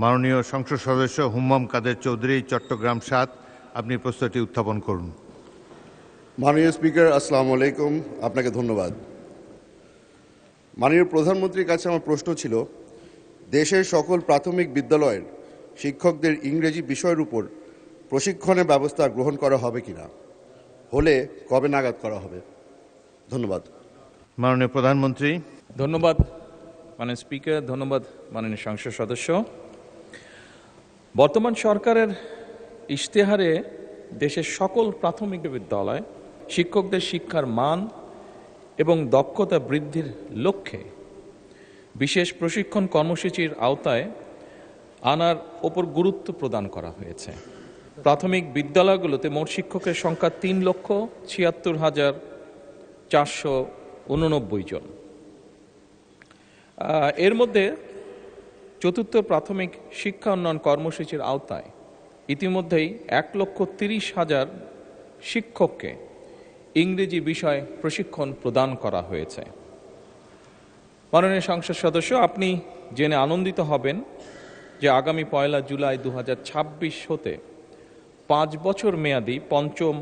মাননীয় সংসদ সদস্য হুম্মাম কাদের চৌধুরী, চট্টগ্রাম ৭, আপনি প্রশ্নটি উত্থাপন করুন। মাননীয় স্পিকার, আসসালামু আলাইকুম। আপনাকে ধন্যবাদ। মাননীয় প্রধানমন্ত্রীর কাছে আমার প্রশ্ন ছিল, দেশের সকল প্রাথমিক বিদ্যালয়ের শিক্ষকদের ইংরেজি বিষয়ের উপর প্রশিক্ষণের ব্যবস্থা গ্রহণ করা হবে কিনা, হলে কবে নাগাদ করা হবে? ধন্যবাদ। মাননীয় প্রধানমন্ত্রী। ধন্যবাদ মাননীয় স্পিকার, ধন্যবাদ মাননীয় সংসদ সদস্য। বর্তমান সরকারের ইশতেহারে দেশের সকল প্রাথমিক বিদ্যালয় শিক্ষকদের শিক্ষার মান এবং দক্ষতা বৃদ্ধির লক্ষ্যে বিশেষ প্রশিক্ষণ কর্মসূচির আওতায় আনার ওপর গুরুত্ব প্রদান করা হয়েছে। প্রাথমিক বিদ্যালয়গুলোতে মোট শিক্ষকের সংখ্যা ৩,৭৬,৪৮৯ জন। এর মধ্যে চতুর্থ প্রাথমিক শিক্ষা উন্নয়ন কর্মসূচির আওতায় ইতিমধ্যেই ১,৩০,০০০ শিক্ষককে ইংরেজি বিষয়ে প্রশিক্ষণ প্রদান করা হয়েছে। মাননীয় সংসদ সদস্য, আপনি জেনে আনন্দিত হবেন যে আগামী ১ জুলাই ২০২৬ হতে ৫ বছর মেয়াদী পঞ্চম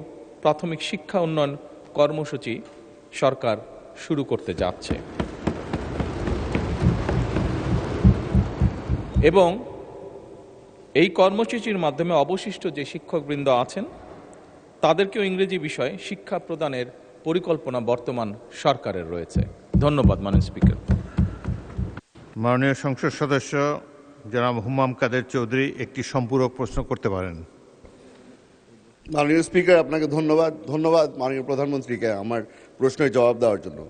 প্রাথমিক শিক্ষা উন্নয়ন কর্মসূচি সরকার শুরু করতে যাচ্ছে এবং এই কর্মসূচির মাধ্যমে অবশিষ্ট যে শিক্ষকবৃন্দ আছেন তাদেরকেও ইংরেজি বিষয়ে শিক্ষা প্রদানের পরিকল্পনা বর্তমান সরকারের রয়েছে। ধন্যবাদ মাননীয় স্পিকার। মাননীয় সংসদ সদস্য জনাব হুম্মাম কাদের চৌধুরী একটি সম্পূরক প্রশ্ন করতে পারেন। মাননীয় স্পিকার, আপনাকে ধন্যবাদ মাননীয় প্রধানমন্ত্রীকে আমার প্রশ্নের জবাব দেওয়ার জন্য।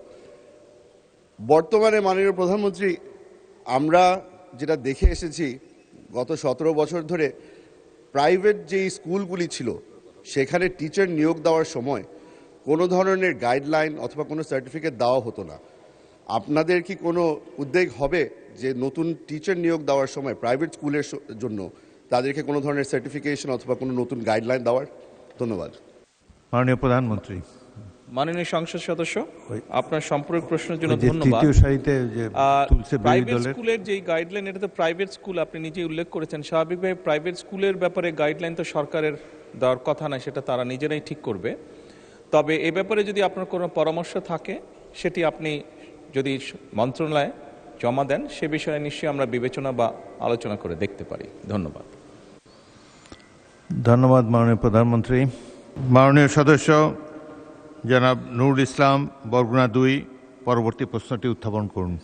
বর্তমানে মাননীয় প্রধানমন্ত্রী, আমরা যেটা দেখে এসেছি গত ১৭ বছর ধরে প্রাইভেট যেই স্কুলগুলি ছিল সেখানে টিচার নিয়োগ দেওয়ার সময় কোনো ধরনের গাইডলাইন অথবা কোনো সার্টিফিকেট দেওয়া হতো না। আপনাদের কি কোনো উদ্যোগ হবে যে নতুন টিচার নিয়োগ দেওয়ার সময় প্রাইভেট স্কুলের জন্য তাদেরকে কোনো ধরনের সার্টিফিকেশন অথবা কোনো নতুন গাইডলাইন দেওয়ার? ধন্যবাদ। মাননীয় প্রধানমন্ত্রী। মাননীয় সংসদ সদস্য, আপনার সম্পূরক প্রশ্নের জন্য ধন্যবাদ। প্রাইভেট স্কুলের যে গাইডলাইন, এটা তো প্রাইভেট স্কুল, আপনি নিজেই উল্লেখ করেছেন। স্বাভাবিকভাবে প্রাইভেট স্কুলের ব্যাপারে গাইডলাইন তো সরকারের দেওয়ার কথা নয়, সেটা তারা নিজেরাই ঠিক করবে। তবে এ ব্যাপারে যদি আপনার কোনো পরামর্শ থাকে সেটি আপনি যদি মন্ত্রণালয়ে জমা দেন, সে বিষয়ে নিশ্চয়ই আমরা বিবেচনা বা আলোচনা করে দেখতে পারি। ধন্যবাদ। ধন্যবাদ মাননীয় প্রধানমন্ত্রী। মাননীয় সদস্য জনাব নুরুল ইসলাম, বরগুনা ২, পরবর্তী প্রশ্নটি উত্থাপন করুন।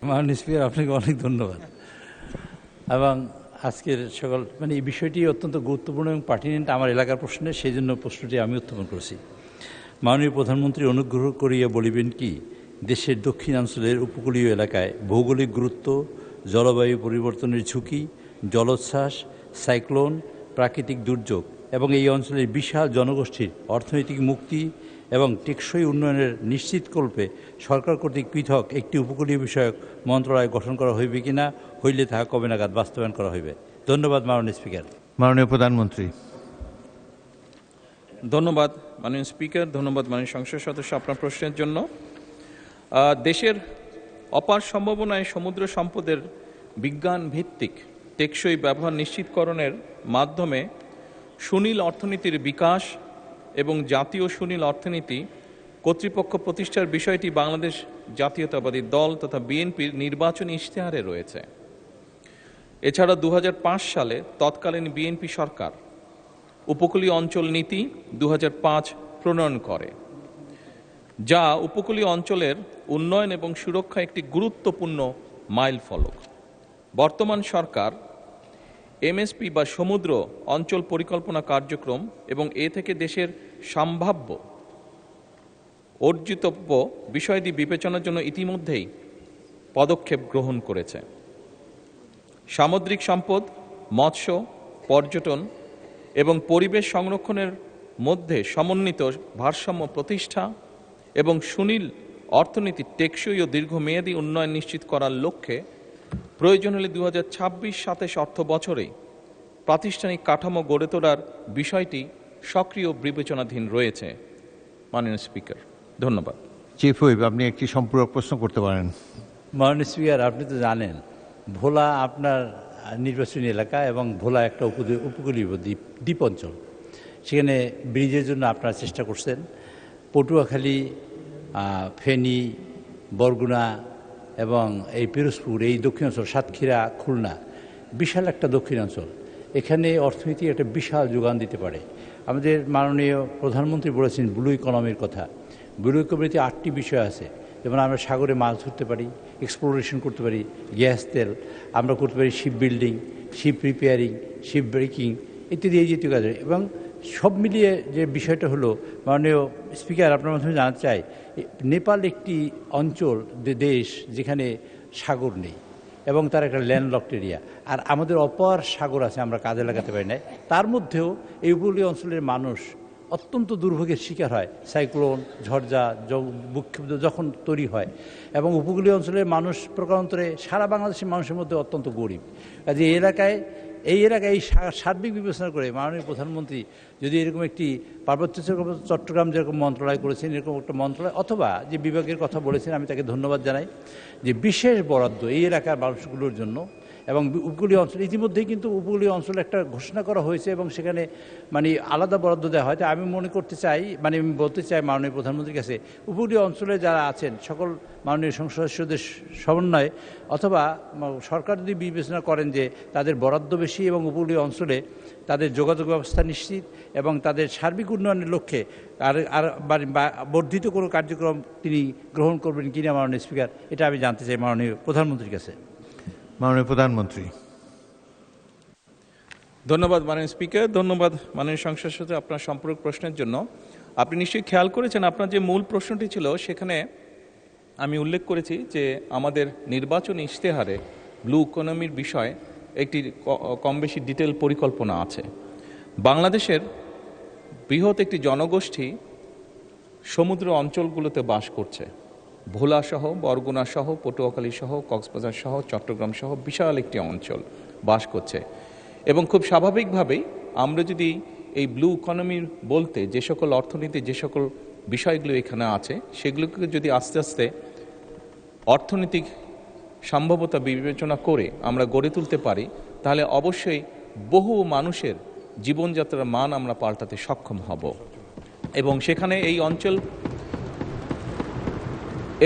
মাননীয় স্পিকার, আপনাকে অনেক ধন্যবাদ। এবং আজকের এই বিষয়টি অত্যন্ত গুরুত্বপূর্ণ এবং পার্টিনেন্ট আমার এলাকার প্রশ্নে, সেই জন্য প্রশ্নটি আমি উত্থাপন করেছি। মাননীয় প্রধানমন্ত্রী, অনুগ্রহ করিয়া বলিবেন কি, দেশের দক্ষিণাঞ্চলের উপকূলীয় এলাকায় ভৌগোলিক গুরুত্ব, জলবায়ু পরিবর্তনের ঝুঁকি, জলোচ্ছ্বাস, সাইক্লোন, প্রাকৃতিক দুর্যোগ এবং এই অঞ্চলের বিশাল জনগোষ্ঠীর অর্থনৈতিক মুক্তি এবং টেকসই উন্নয়নের নিশ্চিতকল্পে সরকার কর্তৃক পৃথক একটি উপকূলীয় বিষয়ক মন্ত্রণালয় গঠন করা হইবে কিনা, হইলে তাহা কবে নাগাদ বাস্তবায়ন করা হইবে? ধন্যবাদ মাননীয় স্পিকার। মাননীয় প্রধানমন্ত্রী। ধন্যবাদ মাননীয় স্পিকার, ধন্যবাদ মাননীয় সংসদ সদস্য আপনার প্রশ্নের জন্য। দেশের অপার সম্ভাবনায় সমুদ্র সম্পদের বিজ্ঞান ভিত্তিক টেকসই ব্যবহার নিশ্চিতকরণের মাধ্যমে সুনীল অর্থনীতির বিকাশ এবং জাতীয় সুনীল অর্থনীতি কর্তৃপক্ষ প্রতিষ্ঠার বিষয়টি বাংলাদেশ জাতীয়তাবাদী দল তথা বিএনপির নির্বাচনী ইশতেহারে রয়েছে। এছাড়া ২০০৫ সালে তৎকালীন বিএনপি সরকার উপকূলীয় অঞ্চল নীতি ২০০৫ প্রণয়ন করে, যা উপকূলীয় অঞ্চলের উন্নয়ন এবং সুরক্ষা একটি গুরুত্বপূর্ণ মাইল ফলক। বর্তমান সরকার এমএসপি বা সমুদ্র অঞ্চল পরিকল্পনা কার্যক্রম এবং এ থেকে দেশের সম্ভাব্য অর্জিতব্য বিষয়াদি বিবেচনার জন্য ইতিমধ্যেই পদক্ষেপ গ্রহণ করেছে। সামুদ্রিক সম্পদ, মৎস্য, পর্যটন এবং পরিবেশ সংরক্ষণের মধ্যে সমন্বিত ভারসাম্য প্রতিষ্ঠা এবং সুনীল অর্থনীতির টেকসই ও দীর্ঘমেয়াদী উন্নয়ন নিশ্চিত করার লক্ষ্যে প্রয়োজন হলে ২০২৬-২৭ অর্থ বছরেই প্রাতিষ্ঠানিক কাঠামো গড়ে তোলার বিষয়টি সক্রিয় বিবেচনাধীন রয়েছে। মাননীয় স্পিকার, ধন্যবাদ। চিফ হুইপ, আপনি একটি সম্পূরক প্রশ্ন করতে পারেন। মাননীয় স্পিকার, আপনি তো জানেন ভোলা আপনার নির্বাচনী এলাকা এবং ভোলা একটা উপকূলীয় দ্বীপ অঞ্চল। সেখানে ব্রিজের জন্য আপনারা চেষ্টা করছেন। পটুয়াখালী, ফেনী, বরগুনা এবং এই পিরোজপুর, এই দক্ষিণাঞ্চল, সাতক্ষীরা, খুলনা, বিশাল একটা দক্ষিণাঞ্চল। এখানে অর্থনীতি একটা বিশাল যোগান দিতে পারে। আমাদের মাননীয় প্রধানমন্ত্রী বলেছেন ব্লু ইকোনমির কথা। ব্লু ইকোনমিতে 8টি বিষয় আছে, যেমন আমরা সাগরে মাছ ধরতে পারি, এক্সপ্লোরেশন করতে পারি, গ্যাস তেল, আমরা করতে পারি ship building, ship repairing, ship breaking ইত্যাদি এই জাতীয় কাজ। এবং সব মিলিয়ে যে বিষয়টা হলো, মাননীয় স্পিকার আপনার মাধ্যমে জানাতে চাই, নেপাল একটি অঞ্চল, দেশ যেখানে সাগর নেই এবং তার একটা ল্যান্ডলকড এরিয়া, আর আমাদের অপার সাগর আছে, আমরা কাজে লাগাতে পারি না। তার মধ্যেও এই উপকূলীয় অঞ্চলের মানুষ অত্যন্ত দুর্ভোগের শিকার হয়। সাইক্লোন, ঝড়ঝা, ভূমিকম্প যখন তৈরি হয়, এবং উপকূলীয় অঞ্চলের মানুষ প্রকারান্তরে সারা বাংলাদেশের মানুষের মধ্যে অত্যন্ত গরিব। কাজে এই এলাকায় সার্বিক বিবেচনা করে মাননীয় প্রধানমন্ত্রী যদি এরকম একটি পার্বত্য চট্টগ্রাম যেরকম মন্ত্রণালয় করেছেন, এরকম একটা মন্ত্রণালয় অথবা যে বিভাগের কথা বলেছেন, আমি তাকে ধন্যবাদ জানাই যে বিশেষ বরাদ্দ এই এলাকার মানুষগুলোর জন্য। এবং উপকূলীয় অঞ্চল ইতিমধ্যেই কিন্তু উপকূলীয় অঞ্চলে একটা ঘোষণা করা হয়েছে এবং সেখানে মানে আলাদা বরাদ্দ দেওয়া হয়। আমি মনে করতে চাই, আমি বলতে চাই মাননীয় প্রধানমন্ত্রীর কাছে, উপকূলীয় অঞ্চলে যারা আছেন সকল মাননীয় সংসদ সদস্যদের সমন্বয়ে অথবা সরকার যদি বিবেচনা করেন যে তাদের বরাদ্দ বেশি এবং উপকূলীয় অঞ্চলে তাদের যোগাযোগ ব্যবস্থা নিশ্চিত এবং তাদের সার্বিক উন্নয়নের লক্ষ্যে আর বর্ধিত কোনো কার্যক্রম তিনি গ্রহণ করবেন কিনা মাননীয় স্পিকার, এটা আমি জানতে চাই মাননীয় প্রধানমন্ত্রীর কাছে। মাননীয় প্রধানমন্ত্রী। ধন্যবাদ মাননীয় স্পিকার, ধন্যবাদ মাননীয় সংসদ সদস্য আপনার সম্পূরক প্রশ্নের জন্য। আপনি নিশ্চয়ই খেয়াল করেছেন আপনার যে মূল প্রশ্নটি ছিল সেখানে আমি উল্লেখ করেছি যে আমাদের নির্বাচনী ইশতেহারে ব্লু ইকোনমির বিষয়ে একটি কম বেশি ডিটেল পরিকল্পনা আছে। বাংলাদেশের বৃহৎ একটি জনগোষ্ঠী সমুদ্র অঞ্চলগুলোতে বাস করছে। ভোলা সহ, বরগুনা সহ, পটুয়াখালী সহ, কক্সবাজার সহ, চট্টগ্রাম সহ বিশাল একটি অঞ্চল বাস করছে। এবং খুব স্বাভাবিকভাবেই আমরা যদি এই ব্লু ইকোনমির বলতে যে সকল অর্থনীতি, যে সকল বিষয়গুলো এখানে আছে, সেগুলোকে যদি আস্তে আস্তে অর্থনৈতিক সম্ভাব্যতা বিবেচনা করে আমরা গড়ে তুলতে পারি, তাহলে অবশ্যই বহু মানুষের জীবনযাত্রার মান আমরা পাল্টাতে সক্ষম হব। এবং সেখানে এই অঞ্চল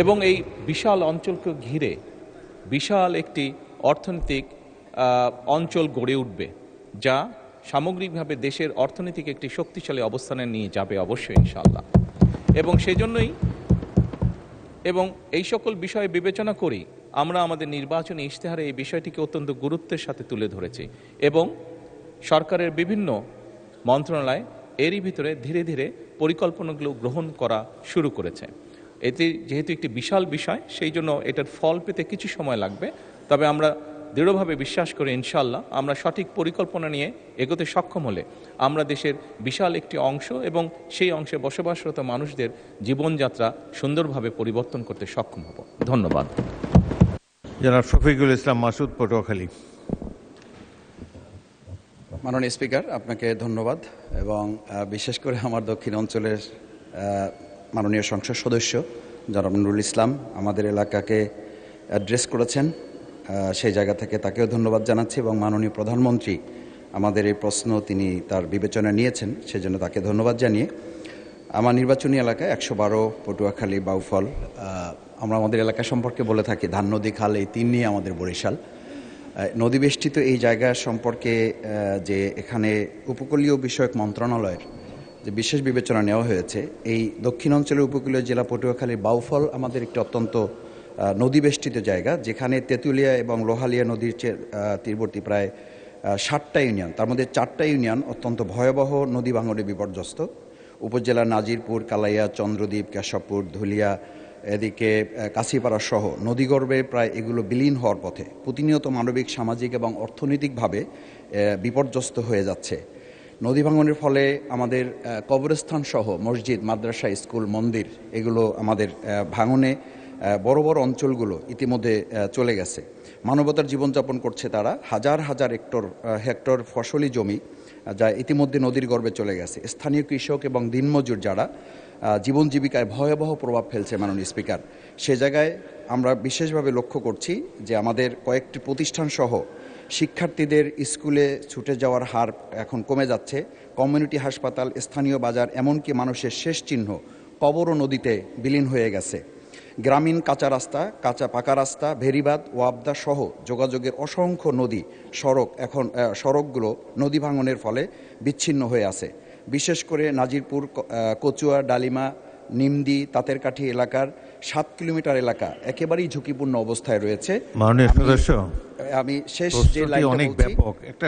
এবং এই বিশাল অঞ্চলকে ঘিরে বিশাল একটি অর্থনৈতিক অঞ্চল গড়ে উঠবে, যা সামগ্রিকভাবে দেশের অর্থনৈতিক একটি শক্তিশালী অবস্থানে নিয়ে যাবে অবশ্যই ইনশাআল্লাহ। এবং সেজন্যই এবং এই সকল বিষয় বিবেচনা করি আমরা আমাদের নির্বাচনী ইশতেহারে এই বিষয়টিকে অত্যন্ত গুরুত্বের সাথে তুলে ধরেছি এবং সরকারের বিভিন্ন মন্ত্রণালয় এরই ভিতরে ধীরে ধীরে পরিকল্পনাগুলো গ্রহণ করা শুরু করেছে। এতে যেহেতু একটি বিশাল বিষয়, সেই জন্য এটার ফল পেতে কিছু সময় লাগবে। তবে আমরা দৃঢ়ভাবে বিশ্বাস করি ইনশাআল্লাহ আমরা সঠিক পরিকল্পনা নিয়ে এগোতে সক্ষম হলে আমরা দেশের বিশাল একটি অংশ এবং সেই অংশে বসবাসরত মানুষদের জীবনযাত্রা সুন্দরভাবে পরিবর্তন করতে সক্ষম হব। ধন্যবাদ। জনাব শফিকুল ইসলাম মাসুদ, পটুয়াখালী। মাননীয় স্পিকার, আপনাকে ধন্যবাদ এবং বিশেষ করে আমার দক্ষিণ অঞ্চলের মাননীয় সংসদ সদস্য জনাব নুরুল ইসলাম আমাদের এলাকাকে অ্যাড্রেস করেছেন, সেই জায়গা থেকে তাকেও ধন্যবাদ জানাচ্ছি এবং মাননীয় প্রধানমন্ত্রী আমাদের এই প্রশ্ন তিনি তার বিবেচনা নিয়েছেন, সেজন্য তাকে ধন্যবাদ জানিয়ে আমার নির্বাচনী এলাকায় 112 পটুয়াখালী, বাউফল, আমরা আমাদের এলাকা সম্পর্কে বলে থাকি ধান নদী খাল, এই তিন নিয়ে আমাদের বরিশাল। নদীবেষ্টিত এই জায়গা সম্পর্কে যে এখানে উপকূলীয় বিষয়ক মন্ত্রণালয়ের যে বিশেষ বিবেচনা নেওয়া হয়েছে, এই দক্ষিণ অঞ্চলের উপকূলীয় জেলা পটুয়াখালী বাউফল আমাদের একটি অত্যন্ত নদীবেষ্টিত জায়গা, যেখানে তেঁতুলিয়া এবং লোহালিয়া নদীর তীরবর্তী প্রায় 60টা ইউনিয়ন, তার মধ্যে 4টা ইউনিয়ন অত্যন্ত ভয়াবহ নদী ভাঙনে বিপর্যস্ত। উপজেলার নাজিরপুর, কালাইয়া, চন্দ্রদ্বীপ, কেশবপুর, ধুলিয়া, এদিকে কাশিপাড়া সহ নদীগর্ভে প্রায় এগুলো বিলীন হওয়ার পথে, প্রতিনিয়ত মানবিক, সামাজিক এবং অর্থনৈতিকভাবে বিপর্যস্ত হয়ে যাচ্ছে। নদী ভাঙনের ফলে আমাদের কবরস্থান সহ মসজিদ, মাদ্রাসা, স্কুল, মন্দির এগুলো আমাদের ভাঙনে বড় বড় অঞ্চলগুলো ইতিমধ্যে চলে গেছে। মানবতার জীবনযাপন করছে তারা, হাজার হাজার হেক্টর ফসলি জমি যা ইতিমধ্যে নদীর গর্ভে চলে গেছে। স্থানীয় কৃষক এবং দিনমজুর যারা জীবন জীবিকায় ভয়াবহ প্রভাব ফেলছে মাননীয় স্পিকার, সে জায়গায় আমরা বিশেষভাবে লক্ষ্য করছি যে আমাদের কয়েকটি প্রতিষ্ঠান সহ শিক্ষার্থীদের স্কুলে ছুটে যাওয়ার হার এখন কমে যাচ্ছে। কমিউনিটি হাসপাতাল, স্থানীয় বাজার, এমনকি মানুষের শেষ চিহ্ন কবরও নদীতে বিলীন হয়ে গেছে। গ্রামীণ কাঁচা রাস্তা, কাঁচা পাকা রাস্তা, ভেরিবাঁধ, ওয়াবদা সহ যোগাযোগের অসংখ্য নদী সড়কগুলো নদী ভাঙনের ফলে বিচ্ছিন্ন হয়ে আছে। বিশেষ করে নাজিরপুর, কচুয়া, ডালিমা, নিমদি, তাঁতেরকাঠি এলাকার 7 কিলোমিটার এলাকা একেবারেই ঝুঁকিপূর্ণ অবস্থায় রয়েছে। মাননীয় সদস্য, আমি শেষ যে প্রশ্নটি লাইনটা অনেক বলছি, ব্যাপক। একটা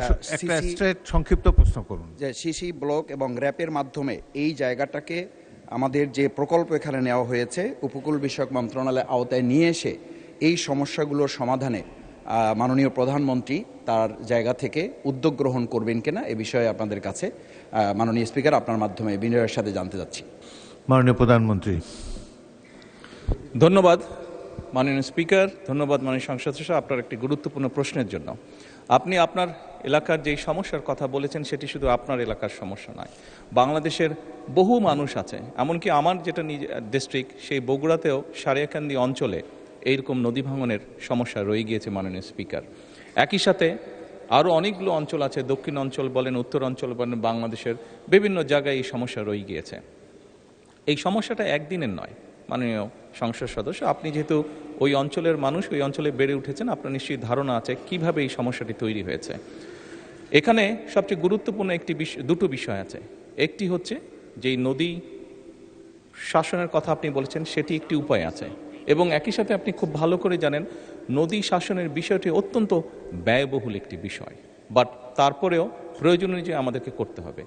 স্ট্রেট সংক্ষিপ্ত প্রশ্ন করুন। যে সিসি ব্লক এবং র্যাপের মাধ্যমে এই জায়গাটাকে আমাদের যে প্রকল্প এখানে নেওয়া হয়েছে উপকূল বিষয়ক মন্ত্রণালয়ের আওতায় নিয়ে এসে এই সমস্যাগুলোর সমাধানে মাননীয় প্রধানমন্ত্রী তার জায়গা থেকে উদ্যোগ গ্রহণ করবেন কিনা এ বিষয়ে আপনাদের কাছে মাননীয় স্পিকার আপনার মাধ্যমে বিনয়ের সাথে জানতে চাচ্ছি। মাননীয় প্রধানমন্ত্রী। ধন্যবাদ মাননীয় স্পিকার, ধন্যবাদ মাননীয় সংসদ সদস্য আপনার একটি গুরুত্বপূর্ণ প্রশ্নের জন্য। আপনি আপনার এলাকার যেই সমস্যার কথা বলেছেন সেটি শুধু আপনার এলাকার সমস্যা নয়, বাংলাদেশের বহু মানুষ আছে। এমনকি আমার যেটা ডিস্ট্রিক্ট সেই বগুড়াতেও সারিয়াকান্দি অঞ্চলে এইরকম নদী ভাঙনের সমস্যা রয়ে গিয়েছে মাননীয় স্পিকার। একই সাথে আরও অনেকগুলো অঞ্চল আছে, দক্ষিণ অঞ্চল বলেন, উত্তর অঞ্চল বলেন, বাংলাদেশের বিভিন্ন জায়গায় এই সমস্যা রয়ে গিয়েছে। এই সমস্যাটা একদিনের নয় মাননীয় সংসদ সদস্য। আপনি যেহেতু ওই অঞ্চলের মানুষ, ওই অঞ্চলে বেড়ে উঠেছেন, আপনার নিশ্চয়ই ধারণা আছে কিভাবে এই সমস্যাটি তৈরি হয়েছে। এখানে সবচেয়ে গুরুত্বপূর্ণ দুটো বিষয় আছে। একটি হচ্ছে যেই নদী শাসনের কথা আপনি বলেছেন সেটি একটি উপায় আছে, এবং একই সাথে আপনি খুব ভালো করে জানেন নদী শাসনের বিষয়টি অত্যন্ত ব্যয়বহুল একটি বিষয়, বাট তারপরেও প্রয়োজন অনুযায়ী আমাদেরকে করতে হবে।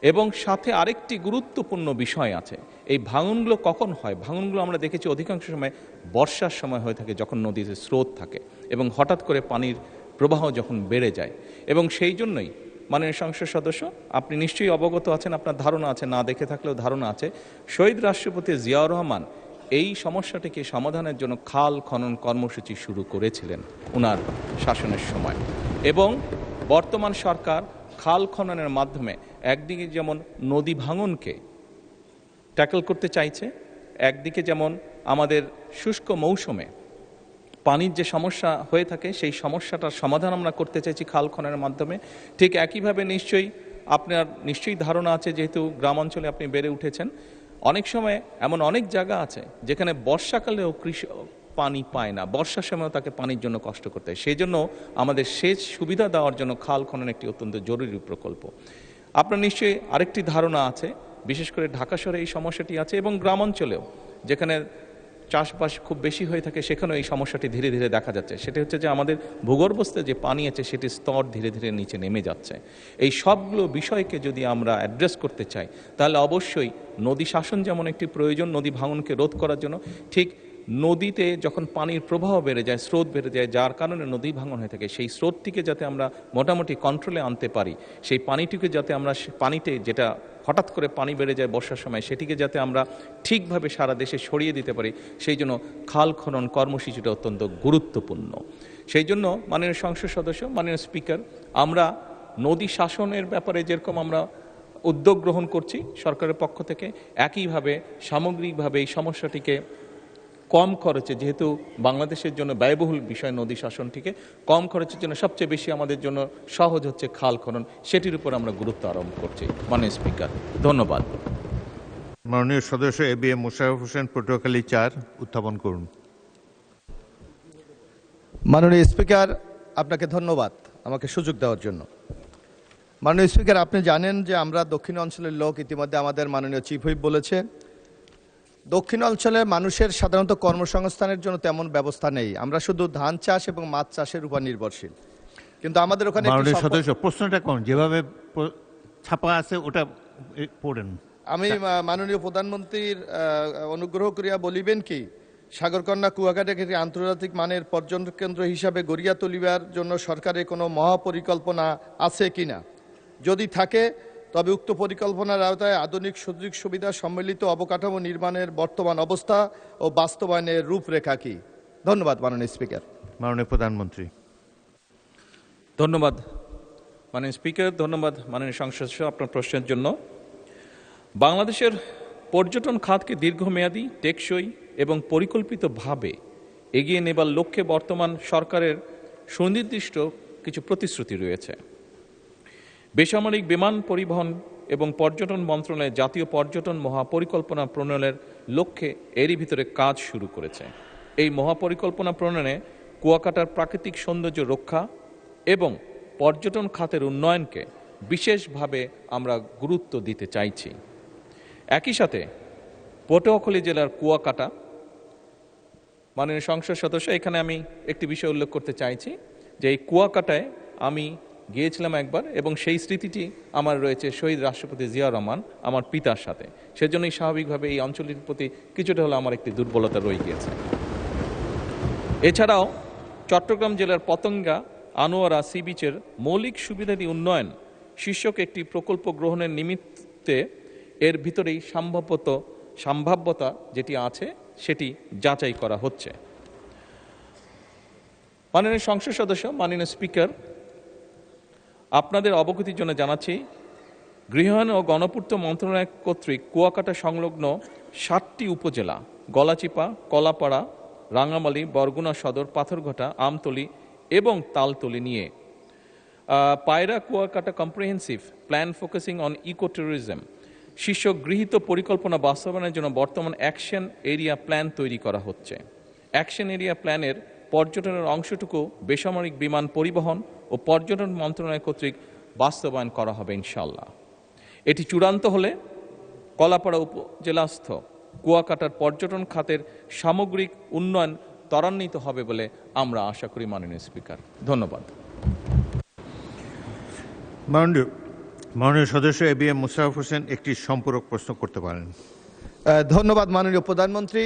এবং সাথে আরেকটি গুরুত্বপূর্ণ বিষয় আছে, এই ভাঙনগুলো কখন হয়? ভাঙনগুলো আমরা দেখেছি অধিকাংশ সময় বর্ষার সময় হয়ে থাকে, যখন নদীতে স্রোত থাকে এবং হঠাৎ করে পানির প্রবাহ যখন বেড়ে যায়। এবং সেই জন্যই মাননীয় সংসদ সদস্য আপনি নিশ্চয়ই অবগত আছেন, আপনার ধারণা আছে, না দেখে থাকলেও ধারণা আছে, শহীদ রাষ্ট্রপতি জিয়াউর রহমান এই সমস্যাটিকে সমাধানের জন্য খাল খনন কর্মসূচি শুরু করেছিলেন ওনার শাসনের সময়। এবং বর্তমান সরকার খাল খননের মাধ্যমে একদিকে যেমন নদী ভাঙনকে ট্যাকল করতে চাইছে, একদিকে যেমন আমাদের শুষ্ক মৌসুমে পানির যে সমস্যা হয়ে থাকে সেই সমস্যাটার সমাধান আমরা করতে চাইছি খাল খননের মাধ্যমে। ঠিক একইভাবে আপনার নিশ্চয়ই ধারণা আছে, যেহেতু গ্রাম অঞ্চলে আপনি বেড়ে উঠেছেন, অনেক সময় এমন অনেক জায়গা আছে যেখানে বর্ষাকালেও কৃষক পানি পায় না, বর্ষার সময়ও তাকে পানির জন্য কষ্ট করতে হয়। সেই জন্য আমাদের সেচ সুবিধা দেওয়ার জন্য খাল খনন একটি অত্যন্ত জরুরি প্রকল্প। আপনার নিশ্চয়ই আরেকটি ধারণা আছে, বিশেষ করে ঢাকা শহরে এই সমস্যাটি আছে, এবং গ্রাম অঞ্চলেও যেখানে চাষবাস খুব বেশি হয়ে থাকে সেখানেও এই সমস্যাটি ধীরে ধীরে দেখা যাচ্ছে। সেটি হচ্ছে যে আমাদের ভূগর্ভস্থ যে পানি আছে সেটির স্তর ধীরে ধীরে নিচে নেমে যাচ্ছে। এই সবগুলো বিষয়কে যদি আমরা অ্যাড্রেস করতে চাই তাহলে অবশ্যই নদী শাসন যেমন একটি প্রয়োজন নদী ভাঙনকে রোধ করার জন্য, ঠিক নদীতে যখন পানির প্রবাহ বেড়ে যায়, স্রোত বেড়ে যায়, যার কারণে নদী ভাঙন হয়ে থাকে, সেই স্রোতটিকে যাতে আমরা মোটামুটি কন্ট্রোলে আনতে পারি, সেই পানিটিকে যাতে আমরা পানিতে যেটা হঠাৎ করে পানি বেড়ে যায় বর্ষার সময় সেটিকে যাতে আমরা ঠিকভাবে সারা দেশে ছড়িয়ে দিতে পারি, সেই জন্য খাল খনন কর্মসূচিটা অত্যন্ত গুরুত্বপূর্ণ। সেই জন্য মাননীয় সংসদ সদস্য, মাননীয় স্পিকার, আমরা নদী শাসনের ব্যাপারে যেরকম আমরা উদ্যোগ গ্রহণ করছি সরকারের পক্ষ থেকে, একইভাবে সামগ্রিকভাবে এই সমস্যাটিকে কম খরচে, যেহেতু বাংলাদেশের জন্য ব্যয়বহুল বিষয় নদী শাসনটিকে কম খরচের জন্য সবচেয়ে বেশি আমাদের জন্য সহজ হচ্ছে খাল খনন, সেটির উপর আমরা গুরুত্ব আরোপ করছি। মাননীয় স্পিকার, ধন্যবাদ। মাননীয় সদস্য এবিএম মোশাররফ হোসেন, পটুয়াখালী 4 উত্থাপন করুন। মাননীয় স্পিকার, আপনাকে ধন্যবাদ আমাকে সুযোগ দেওয়ার জন্য। মাননীয় স্পিকার, আপনি জানেন যে আমরা দক্ষিণ অঞ্চলের লোক, ইতিমধ্যে আমাদের মাননীয় চিফ হুইপ বলেছে, দক্ষিণ অঞ্চলে মানুষের সাধারণত কর্মসংস্থানের জন্য তেমন ব্যবস্থা নেই। আমরা শুধু ধান চাষ এবং মাছ চাষের উপর নির্ভরশীল। কিন্তু আমাদের ওখানে মাননীয় সদস্য, প্রশ্নটা কোন যেভাবে ছাপা আছে ওটা পড়েন। আমি মাননীয় প্রধানমন্ত্রীর অনুগ্রহ করিয়া বলিবেন কি, সাগরকন্যা কুয়াকাটাকে একটি আন্তর্জাতিক মানের পর্যটন কেন্দ্র হিসাবে গড়িয়া তুলিবার জন্য সরকারের কোনো মহাপরিকল্পনা আছে কিনা? যদি থাকে তবে উক্ত পরিকল্পনার আওতায় আধুনিক সুযোগ সুবিধা সম্মিলিত অবকাঠামো নির্মাণের বর্তমান অবস্থা ও বাস্তবায়নের রূপরেখা কি? ধন্যবাদ মাননীয় স্পিকার। মাননীয় প্রধানমন্ত্রী। ধন্যবাদ মাননীয় স্পিকার, ধন্যবাদ মাননীয় সংসদ সদস্য আপনার প্রশ্নের জন্য। বাংলাদেশের পর্যটন খাতকে দীর্ঘমেয়াদী, টেকসই এবং পরিকল্পিতভাবে এগিয়ে নেবার লক্ষ্যে বর্তমান সরকারের সুনির্দিষ্ট কিছু প্রতিশ্রুতি রয়েছে। বেসামরিক বিমান পরিবহন এবং পর্যটন মন্ত্রণালয় জাতীয় পর্যটন মহাপরিকল্পনা প্রণয়নের লক্ষ্যে এরই ভিতরে কাজ শুরু করেছে। এই মহাপরিকল্পনা প্রণয়নে কুয়াকাটার প্রাকৃতিক সৌন্দর্য রক্ষা এবং পর্যটন খাতের উন্নয়নকে বিশেষভাবে আমরা গুরুত্ব দিতে চাইছি। একই সাথে পটুয়াখালী জেলার কুয়াকাটা, মাননীয় সংসদ সদস্য, এখানে আমি একটি বিষয় উল্লেখ করতে চাইছি যে এই কুয়াকাটায় আমি গিয়েছিলাম একবার এবং সেই স্মৃতিটি আমার রয়েছে শহীদ রাষ্ট্রপতি জিয়া রহমান আমার পিতার সাথে। সেজন্যই স্বাভাবিকভাবে এই অঞ্চলটির প্রতি কিছুটা হলে আমার একটি দুর্বলতা রয়ে গিয়েছে। এছাড়াও চট্টগ্রাম জেলার পতেঙ্গা আনোয়ারা সি বিচের মৌলিক সুবিধাদি উন্নয়ন শীর্ষক একটি প্রকল্প গ্রহণের নিমিত্তে এর ভিতরেই সম্ভাব্যতা যেটি আছে সেটি যাচাই করা হচ্ছে। মাননীয় সংসদ সদস্য, মাননীয় স্পিকার, আপনাদের অবগতির জন্য জানাচ্ছি গৃহায়ন ও গণপূর্ত মন্ত্রণালয় কর্তৃক কুয়াকাটা সংলগ্ন 7টি উপজেলা গলাচিপা, কলাপাড়া, রাঙামালী, বরগুনা সদর, পাথরঘাটা, আমতলী এবং তালতলী নিয়ে Payra Kuakata comprehensive plan focusing on eco tourism শীর্ষক গৃহীত পরিকল্পনা বাস্তবায়নের জন্য বর্তমান অ্যাকশন এরিয়া প্ল্যান তৈরি করা হচ্ছে। অ্যাকশন এরিয়া প্ল্যানের পর্যটনের অংশটুকু বেসামরিক বিমান পরিবহন ও পর্যটন মন্ত্রণালয় কর্তৃক বাস্তবায়ন করা হবে ইনশাল্লাহ। এটি চূড়ান্ত হলে কলাপাড়া উপজেলাস্থ কুয়াকাটার পর্যটন খাতের সামগ্রিক উন্নয়ন ত্বরান্বিত হবে বলে আমরা আশা করি। মাননীয় স্পিকার, ধন্যবাদ। মাননীয় সদস্য ABM মোশাররফ হোসেন একটি সম্পূরক প্রশ্ন করতে পারেন। ধন্যবাদ মাননীয় প্রধানমন্ত্রী।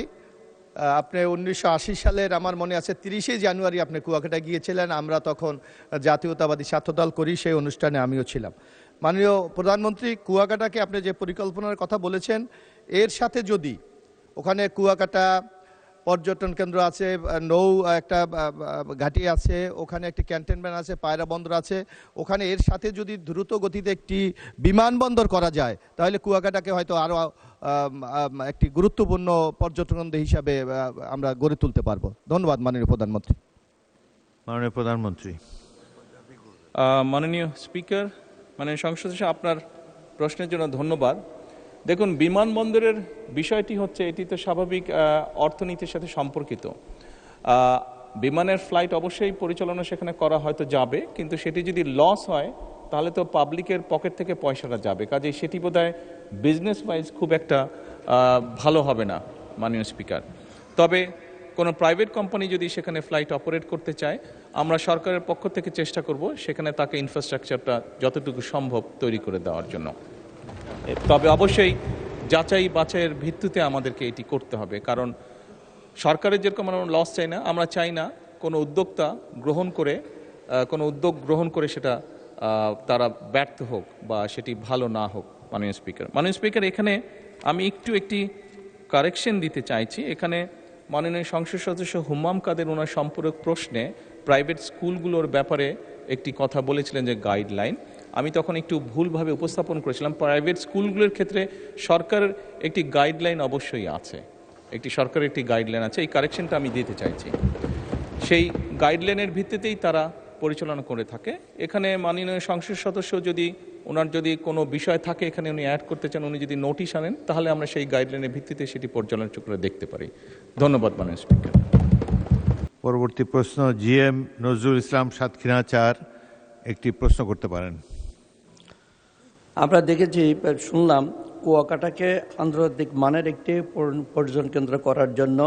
আপনি 1980 সালের আমার মনে আছে 30শে জানুয়ারি আপনি কুয়াকাটা গিয়েছিলেন। আমরা তখন জাতীয়তাবাদী ছাত্রদল করি, সেই অনুষ্ঠানে আমিও ছিলাম। মাননীয় প্রধানমন্ত্রী, কুয়াকাটাকে আপনি যে পরিকল্পনার কথা বলেছেন, এর সাথে যদি ওখানে কুয়াকাটা পর্যটন কেন্দ্র আছে, নৌ একটা ঘাঁটি আছে, ওখানে একটি ক্যান্টনমেন্ট আছে, পায়রা বন্দর আছে, ওখানে এর সাথে যদি দ্রুত গতিতে একটি বিমানবন্দর করা যায় তাহলে কুয়াকাটাকে হয়তো আরও একটি গুরুত্বপূর্ণ পর্যটন কেন্দ্র হিসাবে আমরা গড়ে তুলতে পারবো। ধন্যবাদ মাননীয় প্রধানমন্ত্রী। মাননীয় প্রধানমন্ত্রী। মাননীয় স্পিকার, মাননীয় সংসদ সদস্য, আপনার প্রশ্নের জন্য ধন্যবাদ। দেখুন, বিমানবন্দরের বিষয়টি হচ্ছে, এটি তো স্বাভাবিক অর্থনীতির সাথে সম্পর্কিত। বিমানের ফ্লাইট অবশ্যই পরিচালনা সেখানে করা হয়তো যাবে, কিন্তু সেটি যদি লস হয় তাহলে তো পাবলিকের পকেট থেকে পয়সাটা যাবে, কাজেই সেটি বোধহয় বিজনেস ওয়াইজ খুব একটা ভালো হবে না মাননীয় স্পিকার। তবে কোনো প্রাইভেট কোম্পানি যদি সেখানে ফ্লাইট অপারেট করতে চায়, আমরা সরকারের পক্ষ থেকে চেষ্টা করব সেখানে তাকে ইনফ্রাস্ট্রাকচারটা যতটুকু সম্ভব তৈরি করে দেওয়ার জন্য। তবে অবশ্যই যাচাই বাছাইয়ের ভিত্তিতে আমাদেরকে এটি করতে হবে, কারণ সরকারের যেরকম আমরা লস চাই না, আমরা চাই না কোনো উদ্যোগ গ্রহণ করে সেটা তারা ব্যর্থ হোক বা সেটি ভালো না হোক। মাননীয় স্পিকার, এখানে আমি একটি কারেকশন দিতে চাইছি। এখানে মাননীয় সংসদ সদস্য হুম্মাম কাদের ওনার সম্পূরক প্রশ্নে প্রাইভেট স্কুলগুলোর ব্যাপারে একটি কথা বলেছিলেন যে গাইডলাইন, আমি তখন একটু ভুলভাবে উপস্থাপন করেছিলাম। প্রাইভেট স্কুলগুলোর ক্ষেত্রে সরকারের একটি গাইডলাইন অবশ্যই আছে, সরকারের একটি গাইডলাইন আছে, এই কারেকশনটা আমি দিতে চাইছি। সেই গাইডলাইনের ভিত্তিতেই তারা পরিচালনা করে থাকে। এখানে মাননীয় সংসদ সদস্য ওনার যদি কোনো বিষয় থাকে এখানে উনি অ্যাড করতে চান, উনি যদি নোটিশ আনেন তাহলে আমরা সেই গাইডলাইনের ভিত্তিতে সেটি পরিচালনা করে দেখতে পারি। ধন্যবাদ মাননীয় স্পিকার। পরবর্তী প্রশ্ন GM নজরুল ইসলাম, সাতক্ষীরা 4 একটি প্রশ্ন করতে পারেন। আমরা দেখেছি, শুনলাম কুয়াকাটাকে আন্তর্জাতিক মানের একটি পর্যটন কেন্দ্র করার জন্য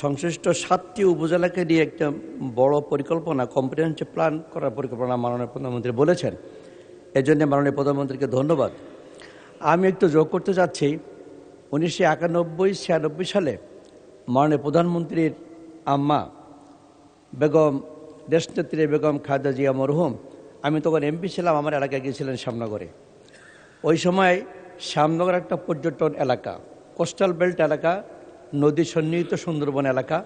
সংশ্লিষ্ট 7টি উপজেলাকে নিয়ে একটা বড় পরিকল্পনা, কম্প্রিহেনসিভ প্ল্যান করার পরিকল্পনা মাননীয় প্রধানমন্ত্রী বলেছেন। এজন্য মাননীয় প্রধানমন্ত্রীকে ধন্যবাদ। আমি একটু যোগ করতে চাচ্ছি, 1991-96 সালে মাননীয় প্রধানমন্ত্রীর আম্মা বেগম দেশনেত্রী বেগম খালেদা জিয়া মরহুম, আমি তখন MP ছিলাম, আমার এলাকায় গিয়েছিলেন শ্যামনগরে। ওই সময় শ্যামনগর একটা পর্যটন এলাকা, কোস্টাল বেল্ট এলাকা, নদী সন্নিহিত সুন্দরবন এলাকা।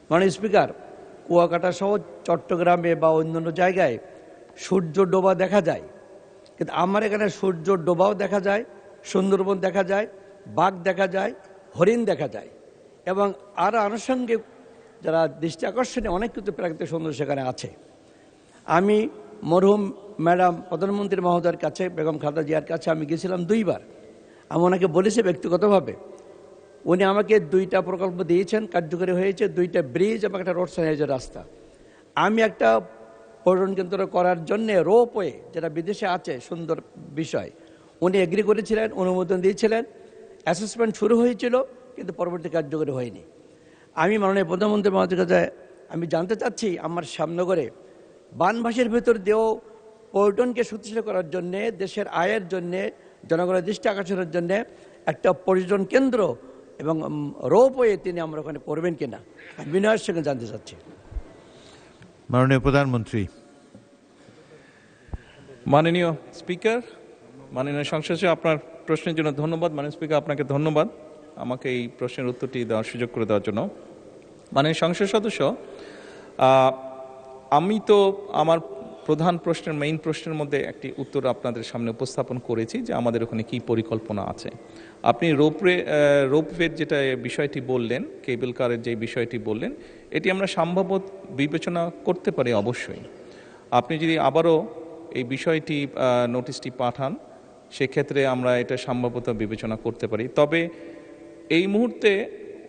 মাননীয় স্পিকার, কুয়াকাটা সহ চট্টগ্রামে বা অন্যান্য জায়গায় সূর্য ডোবা দেখা যায়, কিন্তু আমার এখানে সূর্য ডোবাও দেখা যায়, সুন্দরবন দেখা যায়, বাঘ দেখা যায়, হরিণ দেখা যায়, এবং আরও আনুষঙ্গিক যারা দৃষ্টি আকর্ষণীয় অনেক কিছু প্রাকৃতিক সৌন্দর্য সেখানে আছে। আমি মরহুম ম্যাডাম প্রধানমন্ত্রী মহোদয়ের কাছে, বেগম খালেদা জিয়ার কাছে আমি গেছিলাম 2 বার। আমি ওনাকে বলেছি ব্যক্তিগতভাবে, উনি আমাকে 2টা প্রকল্প দিয়েছেন, কার্যকরী হয়েছে, 2টা ব্রিজ এবং একটা রোড সাইজের রাস্তা। আমি একটা পর্যটন কেন্দ্র করার জন্য রোপওয়ে, যেটা বিদেশে আছে, সুন্দর বিষয়, উনি এগ্রি করেছিলেন, অনুমোদন দিয়েছিলেন, অ্যাসেসমেন্ট শুরু হয়েছিল, কিন্তু পরবর্তী কার্যকরী হয়নি। আমি মাননীয় প্রধানমন্ত্রী মহোদয়ের কাছে আমি জানতে চাচ্ছি, আমার শ্যামনগরে বানভাসির ভেতর দিয়েও পর্যটনকে শক্তিশালী করার জন্যে, দেশের আয়ের জন্যে, জনগণের দৃষ্টি আকর্ষণের জন্যে একটা পর্যটন কেন্দ্র এবং রোপওয়ে তিনি আমরা ওখানে করবেন কিনা, আমি বিনয়ের সঙ্গে জানতে চাচ্ছি। মাননীয় প্রধানমন্ত্রী। মাননীয় স্পিকার, মাননীয় সংসদ সদস্য, আপনার প্রশ্নের জন্য ধন্যবাদ। মাননীয় স্পিকার, আপনাকে ধন্যবাদ আমাকে এই প্রশ্নের উত্তরটি দেওয়ার সুযোগ করে দেওয়ার জন্য। মাননীয় সংসদ সদস্য, আমি তো আমার প্রধান প্রশ্নের, মেইন প্রশ্নের মধ্যে একটি উত্তর আপনাদের সামনে উপস্থাপন করেছি যে আমাদের ওখানে কি পরিকল্পনা আছে। আপনি রোপওয়ের যেটা বিষয়টি বললেন, কেবল কারের যে বিষয়টি বললেন, এটি আমরা সম্ভবত বিবেচনা করতে পারি অবশ্যই। আপনি যদি আবারও এই বিষয়টি নোটিশটি পাঠান, সেক্ষেত্রে আমরা এটা সম্ভবত বিবেচনা করতে পারি। তবে এই মুহূর্তে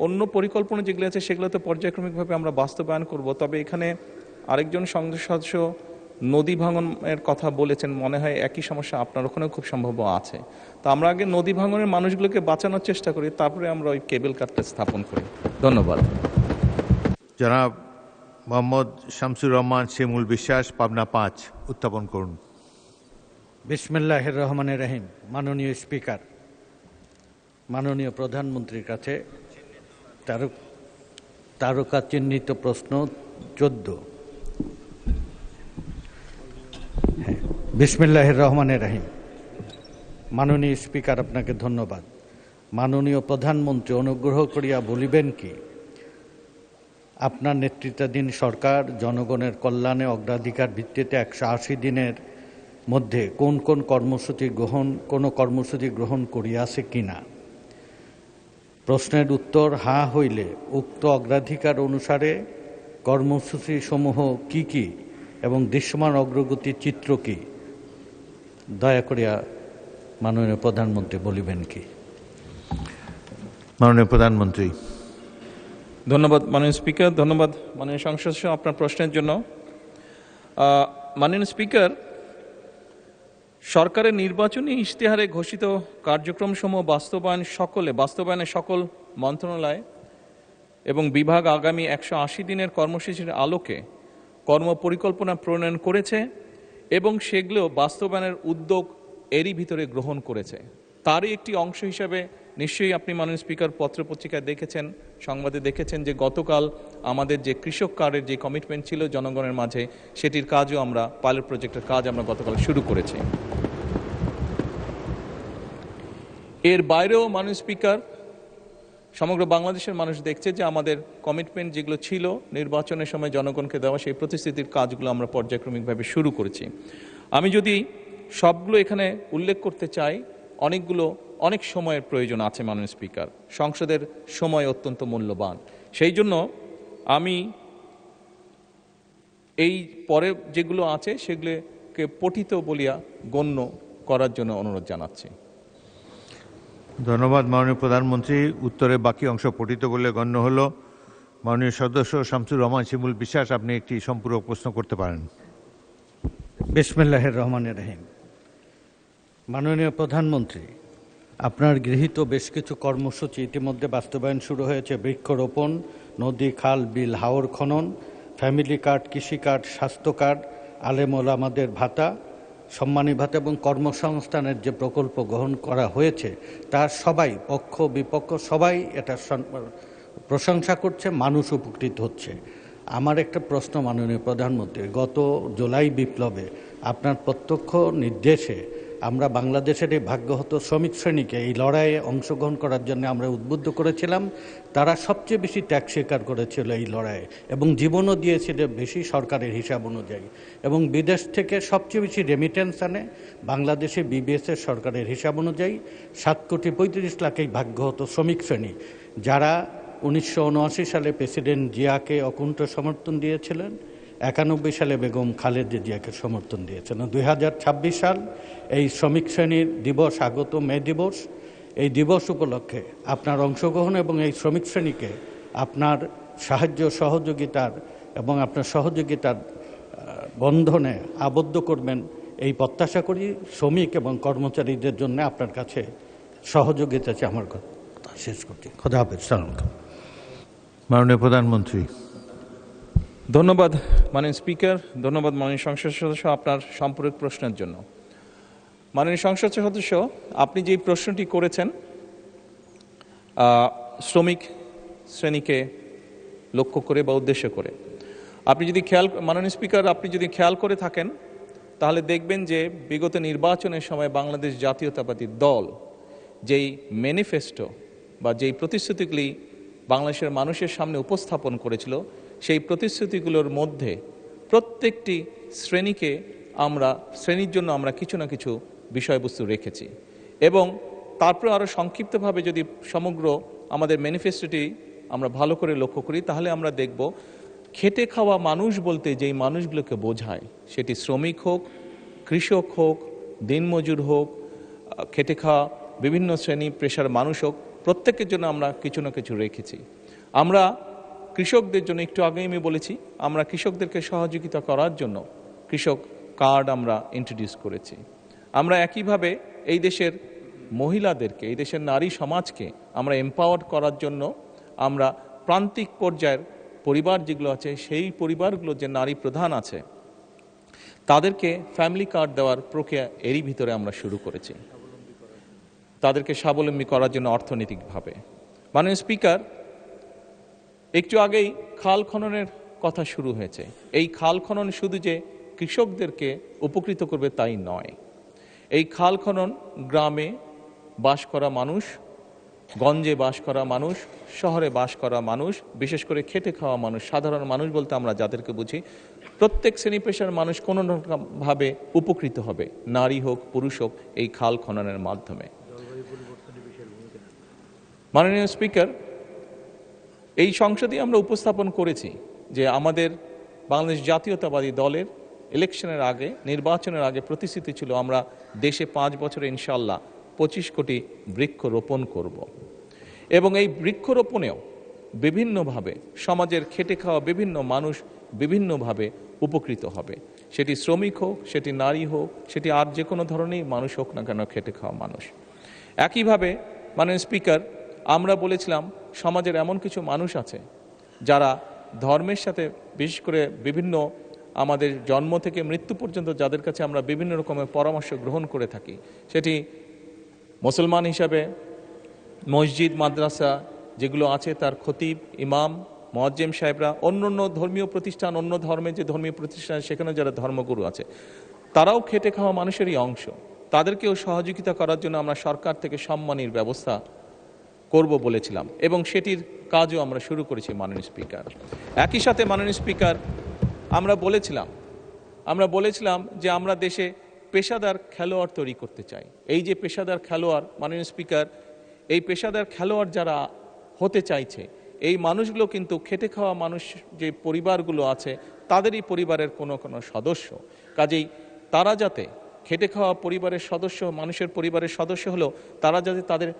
অন্য পরিকল্পনা যেগুলো আছে সেগুলো তো পর্যায়ক্রমিকভাবে আমরা বাস্তবায়ন করব। তবে এখানে আরেকজন সংসদ সদস্য নদী ভাঙনের কথা বলেছেন, মনে হয় একই সমস্যা আপনার ওখানেও খুব সম্ভব আছে। তো আমরা আগে নদী ভাঙনের মানুষগুলোকে বাঁচানোর চেষ্টা করি, তারপরে আমরা ওই কেবল কারটা স্থাপন করি। ধন্যবাদ। জনাব মোহাম্মদ শামসুর রহমান শিমুল বিশ্বাস, পাবনা 5, উত্থাপন করুন। বিসমিল্লাহির রহমানির রহিম। মাননীয় স্পিকার, মাননীয় প্রধানমন্ত্রীর কাছে তারকা চিহ্নিত প্রশ্ন 14। বিসমিল্লাহির রহমানির রহিম। মাননীয় স্পিকার, আপনাকে ধন্যবাদ। মাননীয় প্রধানমন্ত্রী অনুগ্রহ করিয়া বলিবেন কি, আপনার নেতৃত্বাধীন সরকার জনগণের কল্যাণে অগ্রাধিকার ভিত্তিতে 180 দিনের মধ্যে কোন কোন কর্মসূচি গ্রহণ করিয়াছে কিনা? প্রশ্নের উত্তর হ্যাঁ হইলে উক্ত অগ্রাধিকার অনুসারে কর্মসূচি সমূহ কি কি এবং দৃশ্যমান অগ্রগতির চিত্র কি? দয়া করিয়া মাননীয় প্রধানমন্ত্রী বলিবেন কি? মাননীয় প্রধানমন্ত্রী। ধন্যবাদ মাননীয় স্পিকার, ধন্যবাদ মাননীয় সংসদ সদস্য আপনার প্রশ্নের জন্য। মাননীয় স্পিকার, সরকারের নির্বাচনী ইশতেহারে ঘোষিত কার্যক্রমসমূহ বাস্তবায়নে সকল মন্ত্রণালয় এবং বিভাগ আগামী 180 দিনের কর্মসূচির আলোকে কর্মপরিকল্পনা প্রণয়ন করেছে এবং সেগুলো বাস্তবায়নের উদ্যোগ এরই ভিতরে গ্রহণ করেছে। তারই একটি অংশ হিসাবে নিশ্চয়ই আপনি মাননীয় স্পিকার পত্রপত্রিকায় দেখেছেন, সংবাদে দেখেছেন যে গতকাল আমাদের যে কৃষক কার্ডের যে কমিটমেন্ট ছিল জনগণের মাঝে, সেটির কাজও আমরা, পাইলট প্রজেক্টের কাজ আমরা গতকাল শুরু করেছি। এর বাইরেও মাননীয় স্পিকার, সমগ্র বাংলাদেশের মানুষ দেখছে যে আমাদের কমিটমেন্ট যেগুলো ছিল নির্বাচনের সময় জনগণকে দেওয়া, সেই প্রতিশ্রুতির কাজগুলো আমরা পর্যায়ক্রমিকভাবে শুরু করেছি। আমি যদি সবগুলো এখানে উল্লেখ করতে চাই, অনেক সময়ের প্রয়োজন আছে মাননীয় স্পিকার। সংসদের সময় অত্যন্ত মূল্যবান, সেই জন্য আমি এই পরে যেগুলো আছে সেগুলোকে পঠিত বলিয়া গণ্য করার জন্য অনুরোধ জানাচ্ছি। ধন্যবাদ মাননীয় প্রধানমন্ত্রী। উত্তরের বাকি অংশ পঠিত বলে গণ্য হলো। মাননীয় সদস্য শামসুর রহমান শিমুল বিশ্বাস, আপনি একটি সম্পূরক প্রশ্ন করতে পারেন। বিসমিল্লাহির রহমানির রহিম। মাননীয় প্রধানমন্ত্রী, আপনার গৃহীত বেশ কিছু কর্মসূচি ইতিমধ্যে বাস্তবায়ন শুরু হয়েছে। বৃক্ষরোপণ, নদী, খাল, বিল, হাওর খনন, ফ্যামিলি কার্ড, কৃষি কার্ড, স্বাস্থ্য কার্ড, আলেম ওলামাদের ভাতা, সম্মানী ভাতা এবং কর্মসংস্থানের যে প্রকল্প গ্রহণ করা হয়েছে, তার সবাই, পক্ষ বিপক্ষ সবাই এটা প্রশংসা করছে, মানুষ উপকৃত হচ্ছে। আমার একটা প্রশ্ন মাননীয় প্রধানমন্ত্রী, গত জুলাই বিপ্লবে আপনার প্রত্যক্ষ নির্দেশে আমরা বাংলাদেশের এই ভাগ্যহত শ্রমিক শ্রেণীকে এই লড়াইয়ে অংশগ্রহণ করার জন্য আমরা উদ্বুদ্ধ করেছিলাম। তারা সবচেয়ে বেশি ত্যাগ স্বীকার করেছিল এই লড়াইয়ে এবং জীবনও দিয়েছিল বেশি সরকারের হিসাব অনুযায়ী, এবং বিদেশ থেকে সবচেয়ে বেশি রেমিটেন্স আনে বাংলাদেশে বিবিএসের সরকারের হিসাব অনুযায়ী 7,35,00,000 এই ভাগ্যহত শ্রমিক শ্রেণী, যারা 1979 সালে প্রেসিডেন্ট জিয়াকে অকুণ্ঠ সমর্থন দিয়েছিলেন 91 সালে বেগম খালেদা জিয়াকে সমর্থন দিয়েছেন। 2026 সাল এই শ্রমিক শ্রেণীর দিবস, আগত মে দিবস, এই দিবস উপলক্ষে আপনার অংশগ্রহণ এবং এই শ্রমিক শ্রেণীকে আপনার সাহায্য সহযোগিতার এবং আপনার সহযোগিতার বন্ধনে আবদ্ধ করবেন এই প্রত্যাশা করি। শ্রমিক এবং কর্মচারীদের জন্য আপনার কাছে সহযোগিতা চাই। আমার কথা শেষ করছি। খোদা হাফেজ। সালাম। মাননীয় প্রধানমন্ত্রী। ধন্যবাদ মাননীয় স্পিকার, ধন্যবাদ মাননীয় সংসদ সদস্য আপনার সম্পূরক প্রশ্নের জন্য। মাননীয় সংসদ সদস্য, আপনি যে প্রশ্নটি করেছেন শ্রমিক শ্রেণীকে লক্ষ্য করে বা উদ্দেশ্য করে, আপনি যদি মাননীয় স্পিকার আপনি যদি খেয়াল করে থাকেন তাহলে দেখবেন যে বিগত নির্বাচনের সময় বাংলাদেশ জাতীয়তাবাদী দল যেই ম্যানিফেস্টো বা যেই প্রতিশ্রুতিগুলি বাংলাদেশের মানুষের সামনে উপস্থাপন করেছিল, সেই প্রতিশ্রুতিগুলোর মধ্যে প্রত্যেকটি শ্রেণীর জন্য আমরা কিছু না কিছু বিষয়বস্তু রেখেছি। এবং তারপরে আরও সংক্ষিপ্তভাবে যদি সমগ্র আমাদের ম্যানিফেস্টোটি আমরা ভালো করে লক্ষ্য করি তাহলে আমরা দেখব খেটে খাওয়া মানুষ বলতে যেই মানুষগুলোকে বোঝায়, সেটি শ্রমিক হোক, কৃষক হোক, দিনমজুর হোক, খেটে খাওয়া বিভিন্ন শ্রেণী পেশার মানুষ হোক, প্রত্যেকের জন্য আমরা কিছু না কিছু রেখেছি। আমরা কৃষকদের জন্য একটু আগেই আমি বলেছি, আমরা কৃষকদেরকে সহযোগিতা করার জন্য কৃষক কার্ড আমরা ইন্ট্রোডিউস করেছি। আমরা একইভাবে এই দেশের মহিলাদেরকে, এই দেশের নারী সমাজকে আমরা এম্পাওয়ার করার জন্য আমরা প্রান্তিক পর্যায়ের পরিবার যেগুলো আছে, সেই পরিবারগুলো যে নারী প্রধান আছে তাদেরকে ফ্যামিলি কার্ড দেওয়ার প্রক্রিয়া এরই ভিতরে আমরা শুরু করেছি, তাদেরকে স্বাবলম্বী করার জন্য অর্থনৈতিকভাবে। মাননীয় স্পিকার, একটু আগেই খাল খননের কথা শুরু হয়েছে। এই খাল খনন শুধু যে কৃষকদেরকে উপকৃত করবে তাই নয়, এই খাল খনন গ্রামে বাস করা মানুষ, গঞ্জে বাস করা মানুষ, শহরে বাস করা মানুষ, বিশেষ করে খেটে খাওয়া মানুষ, সাধারণ মানুষ বলতে আমরা যাদেরকে বুঝি, প্রত্যেক শ্রেণী পেশার মানুষ কোনো রকমভাবে উপকৃত হবে, নারী হোক পুরুষ হোক, এই খাল খননের মাধ্যমে। মাননীয় স্পিকার, এই সংসদে আমরা উপস্থাপন করেছি যে আমাদের বাংলাদেশ জাতীয়তাবাদী দলের ইলেকশনের আগে, নির্বাচনের আগে প্রতিশ্রুতি ছিল আমরা দেশে 5 বছরে ইনশাল্লাহ 25 কোটি বৃক্ষ রোপণ করব। এবং এই বৃক্ষরোপণেও বিভিন্নভাবে সমাজের খেটে খাওয়া বিভিন্ন মানুষ বিভিন্নভাবে উপকৃত হবে, সেটি শ্রমিক হোক, সেটি নারী হোক, সেটি আর যে কোনো ধরনের মানুষ হোক না কেন, খেটে খাওয়া মানুষ। একইভাবে মাননীয় স্পিকার, আমরা বলেছিলাম সমাজের এমন কিছু মানুষ আছে যারা ধর্মের সাথে, বিশেষ করে বিভিন্ন আমাদের জন্ম থেকে মৃত্যু পর্যন্ত যাদের কাছে আমরা বিভিন্ন রকমের পরামর্শ গ্রহণ করে থাকি, সেটি মুসলমান হিসাবে মসজিদ মাদ্রাসা যেগুলো আছে তার খতিব, ইমাম, মুয়াজ্জিম সাহেবরা, অন্য ধর্মীয় প্রতিষ্ঠান, অন্য ধর্মের যে ধর্মীয় প্রতিষ্ঠান সেখানে যারা ধর্মগুরু আছে, তারাও খেটে খাওয়া মানুষেরই অংশ। তাদেরকেও সহযোগিতা করার জন্য আমরা সরকার থেকে সম্মানীর ব্যবস্থা করব বলেছিলাম এবং সেটির কাজও আমরা শুরু করেছি মাননীয় স্পিকার। একই সাথে মাননীয় স্পিকার, আমরা বলেছিলাম যে আমরা দেশে পেশাদার খেলোয়াড় তৈরি করতে চাই। এই যে পেশাদার খেলোয়াড়, মাননীয় স্পিকার, এই পেশাদার খেলোয়াড় যারা হতে চাইছে, এই মানুষগুলো কিন্তু খেটে খাওয়া মানুষ যে পরিবারগুলো আছে তাদেরই পরিবারের কোনো সদস্য। কাজেই তারা যাতে খেটে খাওয়া পরিবারের সদস্য, মানুষের পরিবারের সদস্য হলেও তারা যাতে তাদের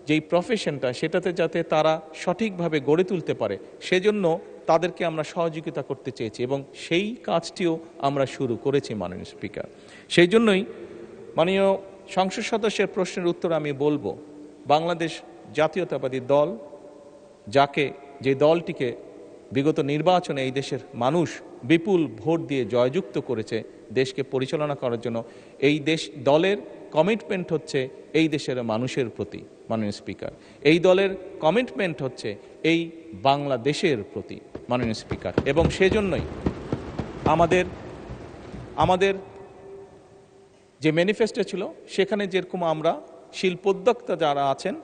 যেই প্রফেশনটা সেটাতে যাতে তারা সঠিকভাবে গড়ে তুলতে পারে, সেজন্য তাদেরকে আমরা সহযোগিতা করতে চেয়েছি এবং সেই কাজটিও আমরা শুরু করেছি মাননীয় স্পিকার। সেই জন্যই মাননীয় সংসদ সদস্যের প্রশ্নের উত্তর আমি বলবো, বাংলাদেশ জাতীয়তাবাদী দল যে দলটিকে বিগত নির্বাচনে এই দেশের মানুষ বিপুল ভোট দিয়ে জয়যুক্ত করেছে দেশকে পরিচালনা করার জন্য, এই দলের কমিটমেন্ট হচ্ছে এই দেশের মানুষের প্রতি মাননীয় স্পিকার। এই দলের কমিটমেন্ট হচ্ছে এই বাংলাদেশের প্রতি মাননীয় স্পিকার। এবং সেজন্যই আমাদের যে ম্যানিফেস্টো ছিল সেখানে যেরকম আমরা শিল্পোদ্যোক্তা যারা আছেন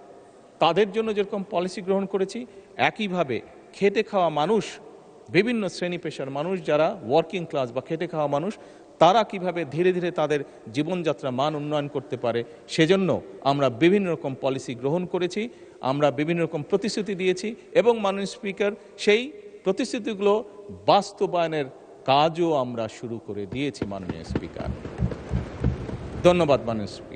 তাদের জন্য যেরকম পলিসি গ্রহণ করেছি, একইভাবে খেটে খাওয়া মানুষ, বিভিন্ন শ্রেণী পেশার মানুষ যারা ওয়ার্কিং ক্লাস বা খেটে খাওয়া মানুষ, তারা কিভাবে ধীরে ধীরে তাদের জীবনযাত্রা মান উন্নয়ন করতে পারে, সেজন্য আমরা বিভিন্ন রকম পলিসি গ্রহণ করেছি, আমরা বিভিন্ন রকম প্রতিশ্রুতি দিয়েছি এবং মাননীয় স্পিকার সেই প্রতিশ্রুতিগুলো বাস্তবায়নের কাজও আমরা শুরু করে দিয়েছি মাননীয় স্পিকার। ধন্যবাদ মাননীয় স্পিকার।